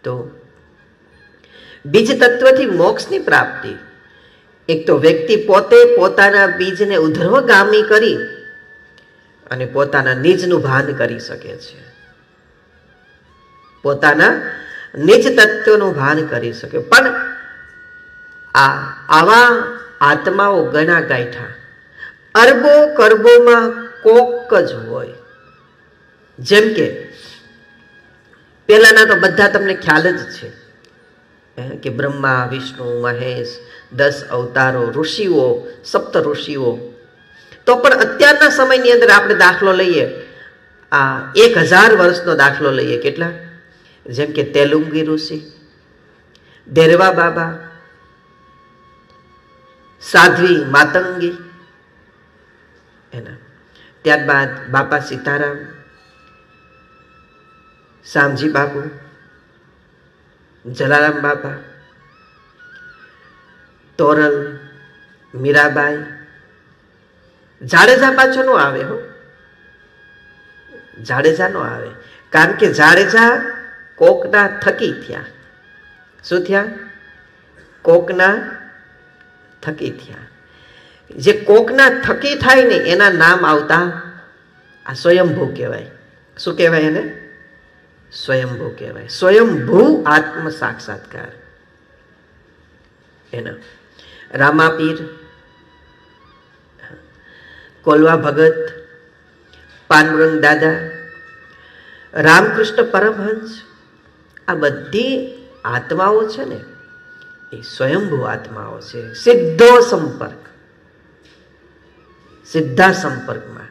તો બીજ તત્વથી મોક્ષની પ્રાપ્તિ, એક તો વ્યક્તિ પોતે પોતાના બીજને ઉધર્વગામી કરી અને પોતાના નિજનું ભાન કરી શકે છે, પોતાના નિજ તત્વનું ભાન કરી શકે. પણ આવા આત્માઓ ગણા ગાંઠા અરબો કરબોમાં કોક જ હોય. જેમ કે પેલાના તો બધા તમને ખ્યાલ જ છે કે બ્રહ્મા, વિષ્ણુ, મહેશ, 10 અવતારો, ઋષિઓ, સપ્ત ઋષિઓ. તો પણ અત્યારના સમયની અંદર આપણે દાખલો લઈએ, આ 1000 વર્ષનો દાખલો લઈએ. કેટલા? જેમ કે તેલુંગી ઋષિ, દેરવા બાબા, સાધ્વી માતંગી, એના ત્યારબાદ બાપા સીતારામ, શામજી બાપુ, જલારામ બાપા, તોરલ, મીરાબાઈ. જાડેજા પાછો નો આવે, હો, જાડેજા નો આવે. કારણ કે જાડેજા કોકના થકી થયા. શું થયા? કોકના થકી થયા. જે કોકના થકી થાય ને એના નામ આવતા આ સ્વયંભૂ કહેવાય. શું કહેવાય એને? સ્વયંભૂ કહેવાય. સ્વયંભૂ આત્મ સાક્ષાત્કાર. એના રામાપીર, કોલવા ભગત, પાંડુરંગ દાદા, રામકૃષ્ણ પરમહંસ, આ બધી આત્માઓ છે ને એ સ્વયંભૂ આત્માઓ છે. સીધો સંપર્ક, સીધા સંપર્કમાં.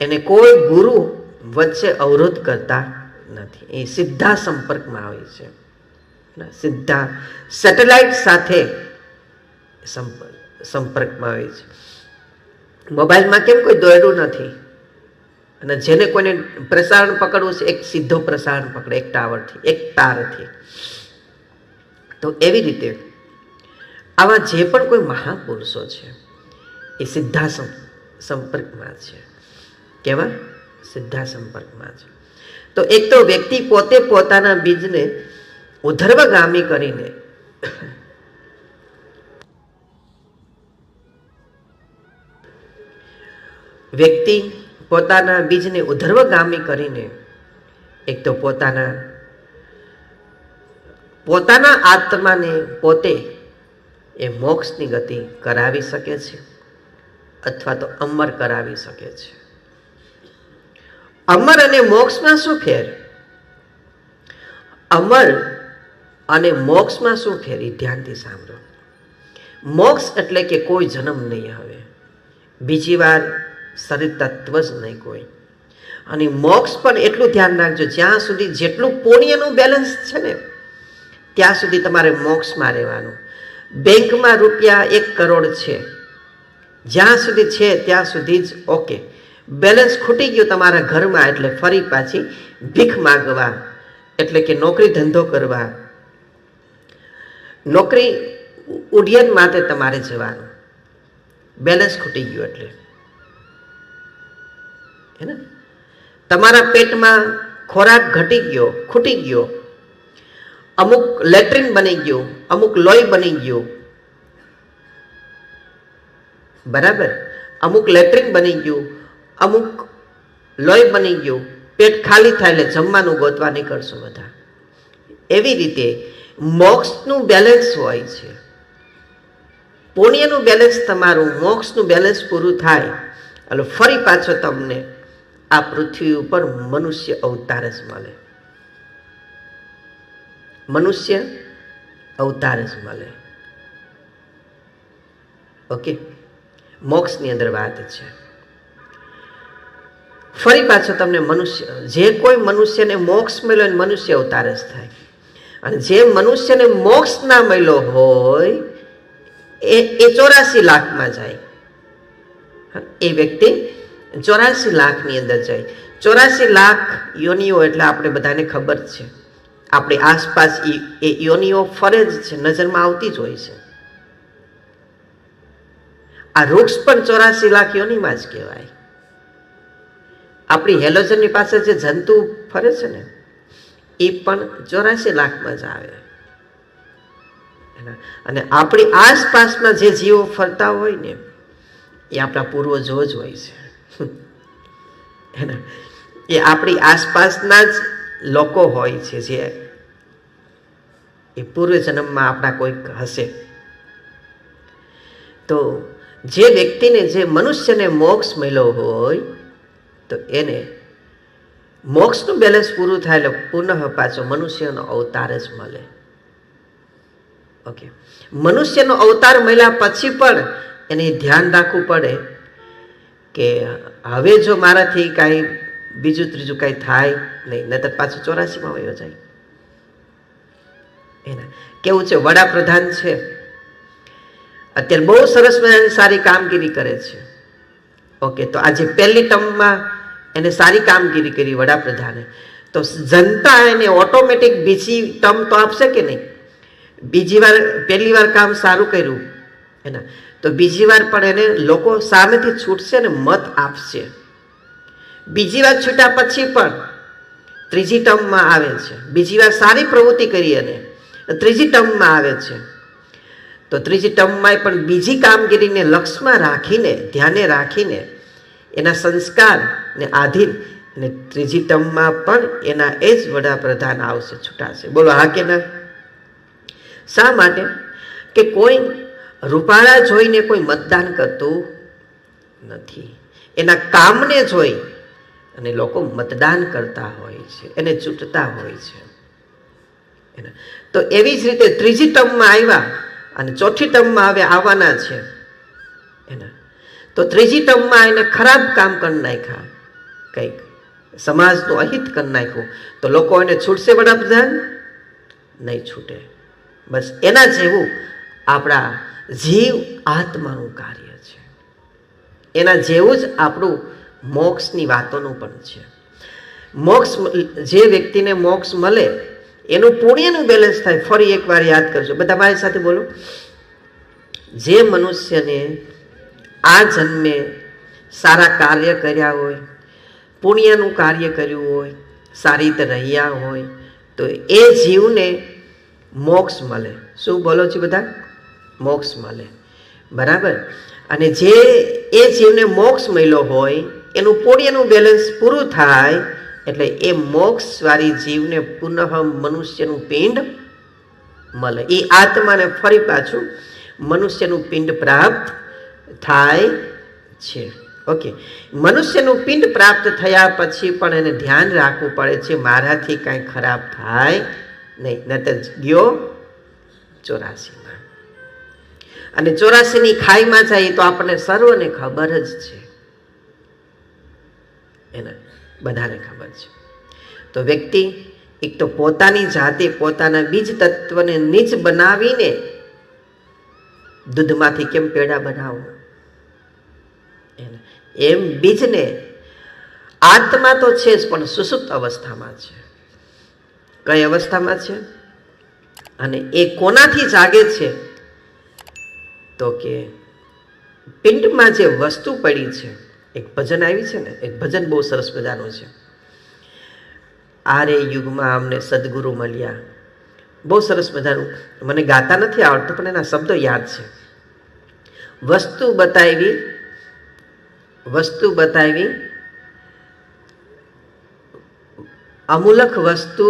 એને કોઈ ગુરુ વચ્ચે અવરોધ કરતા નથી. એ સીધા સંપર્કમાં આવે છે. સીધા સેટેલાઇટ સાથે સંપર્કમાં આવે છે. મોબાઈલમાં કેમ કોઈ દોરડું નથી, અને જેને કોઈને પ્રસારણ પકડવું છે એક સીધો પ્રસારણ પકડે, એક ટાવરથી, એક તારથી. તો એવી રીતે આવા જે પણ કોઈ મહાપુરુષો છે એ સીધા સંપર્કમાં છે. કેવા? સીધા સંપર્કમાં છે. તો એક તો વ્યક્તિ પોતે પોતાના બીજને ઉધર્વગામી કરીને વ્યક્તિ પોતાના બીજને ઉધર્વગામી કરીને એક તો પોતાના આત્માને પોતે એ મોક્ષની ગતિ કરાવી શકે છે, અથવા તો અમર કરાવી શકે છે. અમર અને મોક્ષમાં શું ફેર? અમર અને મોક્ષમાં શું ફેર? એ ધ્યાનથી સાંભળો. મોક્ષ એટલે કે કોઈ જન્મ નહીં, હવે બીજી વાર શરીર તત્વ જ નહીં કોઈ. અને મોક્ષ પણ એટલું ધ્યાન રાખજો, જ્યાં સુધી જેટલું પુણ્યનું બેલેન્સ છે ને ત્યાં સુધી તમારે મોક્ષમાં રહેવાનું. બેંકમાં રૂપિયા 1 કરોડ છે, જ્યાં સુધી છે ત્યાં સુધી જ ઓકે. બેલેન્સ ખૂટી ગયું તમારા ઘરમાં એટલે ફરી પાછી ભીખ માગવા, એટલે કે નોકરી ધંધો કરવા, નોકરી ઉડ્ડયન માટે તમારે જવાનું. બેલેન્સ ખૂટી ગયું એટલે હે ને. તમારા પેટમાં ખોરાક ઘટી ગયો, ખૂટી ગયો, અમુક લેટ્રિન બની ગયું, અમુક લોહી બની ગયું, બરાબર? અમુક લેટ્રિન બની ગયું, અમુક લોહી બની ગયું, પેટ ખાલી થાય એટલે જમવાનું ગોતવા નીકળશો બધા. એવી રીતે મોક્ષનું બેલેન્સ હોય છે. પુણ્યનું બેલેન્સ તમારું, મોક્ષનું બેલેન્સ પૂરું થાય એટલે ફરી પાછો તમને આ પૃથ્વી ઉપર મનુષ્ય અવતાર જ મળે. મનુષ્ય અવતાર જ મળે. ઓકે, મોક્ષની અંદર વાત છે. ફરી પાછો તમને મનુષ્ય, જે કોઈ મનુષ્યને મોક્ષ મળ્યો એને મનુષ્ય અવતાર જ થાય. અને જે મનુષ્યને મોક્ષ ના મળ્યો હોય એ 84 લાખમાં જાય. એ વ્યક્તિ 84 લાખની અંદર જાય. 84 લાખ યોનિઓ એટલે આપણે બધાને ખબર છે. આપણી આસપાસ એ યોનિઓ ફરે જ છે, નજરમાં આવતી જ હોય છે. આ વૃક્ષ પણ 84 લાખ યોનિમાં જ કહેવાય. આપણી હેલોજનની પાસે જે જંતુ ફરે છે ને એ પણ 84 લાખમાં જ આવે. અને આપણી આસપાસમાં જે જીવો ફરતા હોય ને એ આપણા પૂર્વજો જ હોય છે. એ આપણી આસપાસના જ લોકો હોય છે, જે એ પૂર્વ જન્મમાં આપણા કોઈક હશે. તો જે વ્યક્તિને, જે મનુષ્યને મોક્ષ મળ્યો હોય તો એને મોક્ષનું બેલેન્સ પૂરું થાય એટલે પુનઃ પાછો મનુષ્યનો અવતાર જ મળે. ઓકે, મનુષ્યનો અવતાર મળ્યા પછી પણ એને ધ્યાન રાખવું પડે કે હવે જો મારાથી કાંઈ બીજું ત્રીજું કાંઈ થાય નહીં, નહીતર પાછું 84માં વયો જાય. એના કેવું છે, વડાપ્રધાન છે અત્યારે, બહુ સરસ મજાની સારી કામગીરી કરે છે. ઓકે, તો આજે પહેલી ટર્મમાં એને સારી કામગીરી કરી વડાપ્રધાને, તો જનતા એને ઓટોમેટિક બીજી ટર્મ તો આપશે કે નહીં? બીજી વાર, પહેલી વાર કામ સારું કર્યું એના, તો બીજી વાર પણ એને લોકો સામેથી છૂટશે ને મત આપશે. બીજી વાર છૂટ્યા પછી પણ ત્રીજી ટર્મમાં આવે છે, બીજી વાર સારી પ્રવૃત્તિ કરી અને ત્રીજી ટર્મમાં આવે છે, તો ત્રીજી ટર્મમાં પણ બીજી કામગીરીને લક્ષ્યમાં રાખીને, ધ્યાને રાખીને, એના સંસ્કારને આધીન અને ત્રીજી ટર્મમાં પણ એના એ જ વડાપ્રધાન આવશે, છૂટાશે. બોલો હા કે ના? શા માટે? કે કોઈ રૂપાળા જોઈને કોઈ મતદાન કરતું નથી, એના કામને જોઈ અને લોકો મતદાન કરતા હોય છે, એને ચૂંટતા હોય છે. તો એવી જ રીતે ત્રીજી ટર્મમાં આવ્યા અને ચોથી ટર્મમાં હવે આવવાના છે એના, તો ત્રીજી ટર્મમાં એને ખરાબ કામ કરી નાખ્યા, કંઈક સમાજનું અહિત કરી નાખ્યું, તો લોકો એને છૂટશે વડાપ્રધાન? નહીં છૂટે. બસ એના જેવું આપણા જીવ આત્માનું કાર્ય છે, એના જેવું જ આપણું મોક્ષની વાતોનું પણ છે. મોક્ષ, જે વ્યક્તિને મોક્ષ મળે એનું પુણ્યનું બેલેન્સ થાય. ફરી એકવાર યાદ કરજો બધા, મારી સાથે બોલો. જે મનુષ્યને આ જન્મે સારા કાર્ય કર્યા હોય, પુણ્યનું કાર્ય કર્યું હોય, સારી રીતે રહ્યા હોય, તો એ જીવને મોક્ષ મળે. શું બોલો છો બધા? મોક્ષ મળે, બરાબર. અને જે એ જીવને મોક્ષ મળ્યો હોય એનું પુણ્યનું બેલેન્સ પૂરું થાય એટલે એ મોક્ષવાળી જીવને પુનઃ મનુષ્યનું પિંડ મળે. એ આત્માને ફરી પાછું મનુષ્યનું પિંડ પ્રાપ્ત થાય છે. ઓકે, મનુષ્યનું પિંડ પ્રાપ્ત થયા પછી પણ એને ધ્યાન રાખવું પડે છે મારાથી કાંઈ ખરાબ થાય નહીં, નહીતર ગયો 84માં. અને 84ની ખાઈમાં જાય તો આપણને સર્વને ખબર જ છે, એને બધાને ખબર છે. તો વ્યક્તિ એક તો પોતાની જાતે પોતાના બીજ તત્વને નીચ બનાવીને દૂધમાંથી કેમ પેડા બનાવો, એમ બીજને આત્મા તો છે જ પણ સુષુપ્ત અવસ્થામાં છે. કઈ અવસ્થામાં છે? અને એ કોનાથી જાગે છે? તો કે પિંડમાં જે વસ્તુ પડી છે. એક ભજન આવી છે ને, એક ભજન બહુ સરસ મજાનું છે, આરે યુગમાં અમને સદગુરુ મળ્યા. બહુ સરસ મજાનું, મને ગાતા નથી આવડતું પણ એના શબ્દો યાદ છે. વસ્તુ બતાવી, વસ્તુ બતાવી, અમૂલક વસ્તુ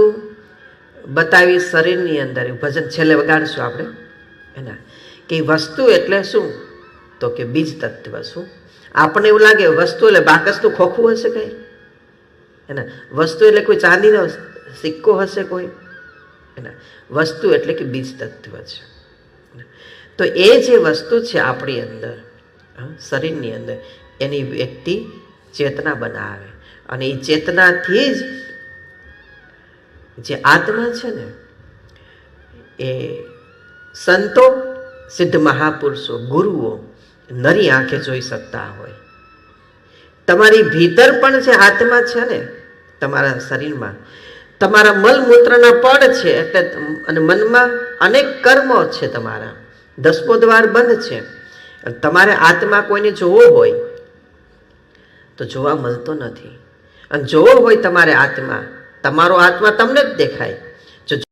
બતાવી શરીરની અંદર. ભજન છેલ્લે વગાડશું આપણે એના, કે વસ્તુ એટલે શું? તો કે બીજ તત્વ. શું આપણને એવું લાગે વસ્તુ એટલે બાકસનું ખોખું હશે કઈ એના, વસ્તુ એટલે કોઈ ચાંદીનો સિક્કો હશે કોઈ એના, વસ્તુ એટલે કે બીજ તત્વ છે. તો એ જે વસ્તુ છે આપણી અંદર, શરીરની અંદર, એની વ્યક્તિ ચેતના બનાવે અને એ ચેતનાથી જ જે આત્મા છે ને એ સંતો, સિદ્ધ મહાપુરુષો, ગુરુઓ નરી આંખે જોઈ શકતા હોય. તમારી ભીતર પણ જે આત્મા છે ને, તમારા શરીરમાં તમારા મલમૂત્રના પડ છે એટલે, અને મનમાં અનેક કર્મો છે, તમારા 10મો દ્વાર બંધ છે. તમારે આત્મા કોઈને જોવો હોય તો જોવા મળતો નથી, અને જોવો હોય તમારે આત્મા તમારો આત્મા તમને જ દેખાય.